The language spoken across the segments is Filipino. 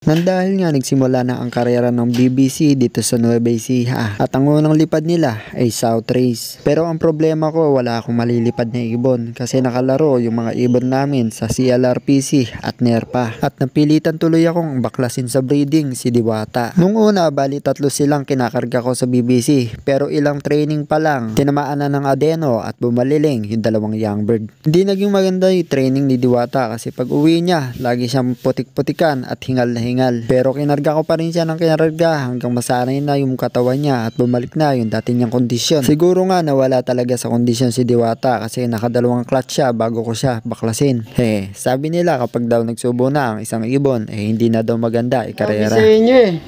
Nang dahil nga nagsimula na ang karera ng BBC dito sa Nueva Ecija at ang unang lipad nila ay South Race. Pero ang problema ko, wala akong malilipad na ibon kasi nakalaro yung mga ibon namin sa CLRPC at NERPA at napilitan tuloy akong baklasin sa breeding si Diwata. Nung una, bali 3 silang kinakarga ko sa BBC pero ilang training pa lang tinamaan na ng adeno at bumaliling yung 2 young bird. Hindi naging maganda yung training ni Diwata kasi pag uwi niya, lagi siyang putik-putikan at hingal na hingal. Pero kinarga ko pa rin siya ng kinarga hanggang masanay na yung katawan niya at bumalik na yung dati niyang kondisyon. Siguro nga nawala talaga sa kondisyon si Diwata kasi nakadalawang clutch siya bago ko siya baklasin. Sabi nila kapag daw nagsubo na ang isang ibon hindi na daw maganda ikarera. Sabi sa inyo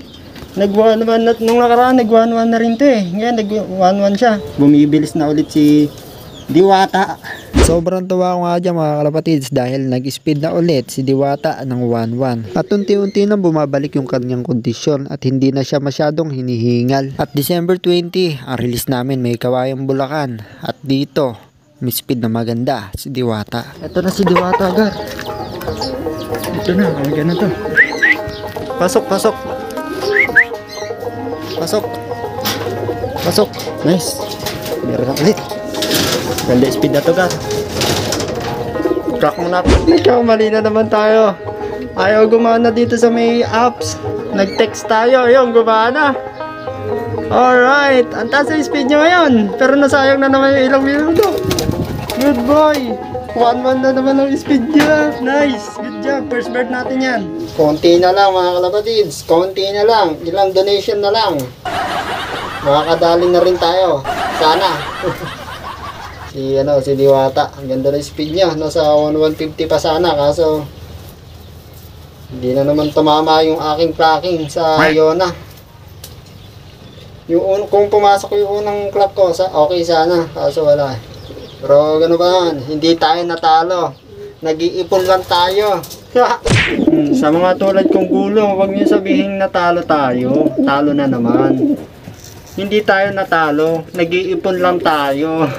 nag-1-1 na nung nakaraan, nag-1-1 na rin to Ngayon nag-1-1 siya. Bumibilis na ulit si Diwata. Sobrang tuwa ko nga dyan mga kalapatids dahil nag-speed na ulit si Diwata ng 1-1 at unti-unti nang bumabalik yung kanyang kondisyon at hindi na siya masyadong hinihingal. At December 20 ang release namin may Kawayang Bulacan at dito may speed na maganda si Diwata. Ito na si Diwata agad. Ito na, maganda to. Pasok. Nice. Meron na ulit. Ganda speed na to guys. Crack muna. Ikaw, mali na naman tayo. Ayaw gumana dito sa may apps. Nag-text tayo. Ayun, gumana. Alright. Ang taas yung speed nyo ngayon. Pero nasayang na naman yung ilang minuto. Good boy. 1-1 na naman ang speed niya. Nice. Good job. First bird natin yan. Konti na lang mga kalapatids. Konti na lang. Ilang donation na lang. Makakadali na rin tayo. Sana. Si Diwata, ang ganda ng speed niya, nasa 150 pa sana kaso hindi na naman tumama yung aking tracking sa Yona. Kung pumasok yung unang clock ko, okay sana, kaso wala. Pero gano'n ba, hindi tayo natalo, nag-iipon lang tayo. Sa mga tulad kong gulo, huwag niyo sabihin natalo tayo, talo na naman. Hindi tayo natalo, nag-iipon lang tayo.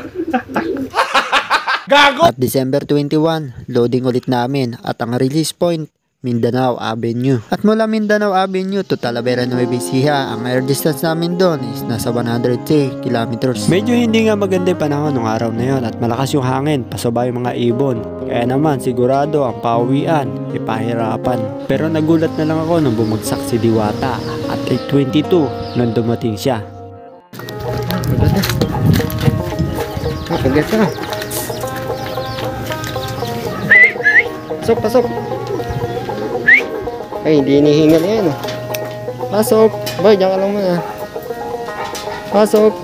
Gago! At December 21, loading ulit namin at ang release point, Mindanao Avenue. At mula Mindanao Avenue to Talavera, Nueva Ecija, ang air distance namin doon is nasa 100 kilometers. Medyo hindi nga maganda yung panahon ng araw na yon at malakas yung hangin, pasabay yung mga ibon. Kaya naman sigurado ang pauwian, ipahirapan. Pero nagulat na lang ako nung bumagsak si Diwata at 8:22 nung dumating siya. Kagat ka. Pasok. Ay, hindi hinihingal yan. Pasok. Boy, diyan ka lang muna. Pasok.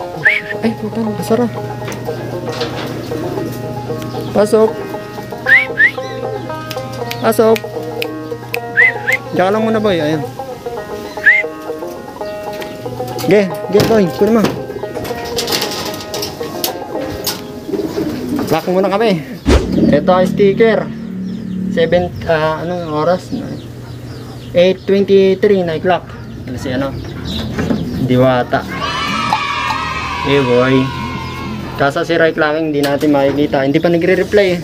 Ay, puta, nakasara. Pasok. Diyan ka lang muna, boy. Ayan. Ge, boy. Kunin mo. Lock muna kami. Ito ang sticker. 7, anong oras? 8:23 na clock. Ano si Diwata. Boy. Kasa si right clocking, hindi natin makikita. Hindi pa nagre-reply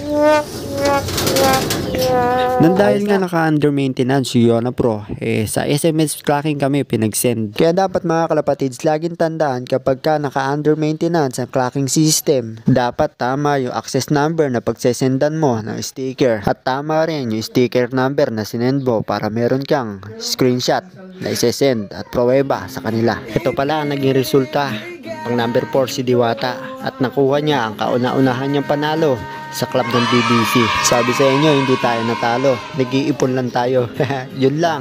Nang dahil nga naka-under maintenance si Yona Pro, sa SMS clocking kami pinag-send. Kaya dapat mga kalapatids, laging tandaan kapag ka naka-under maintenance ang clocking system, dapat tama yung access number na pagsesendan mo ng sticker. At tama rin yung sticker number na sinend mo para meron kang screenshot na isesend at pruweba sa kanila. Ito pala ang naging resulta. Ang number 4 si Diwata at nakuha niya ang kauna-unahan niyang panalo sa club ng BBC. Sabi sa inyo, hindi tayo natalo. Nag-iipon lang tayo. Yun lang.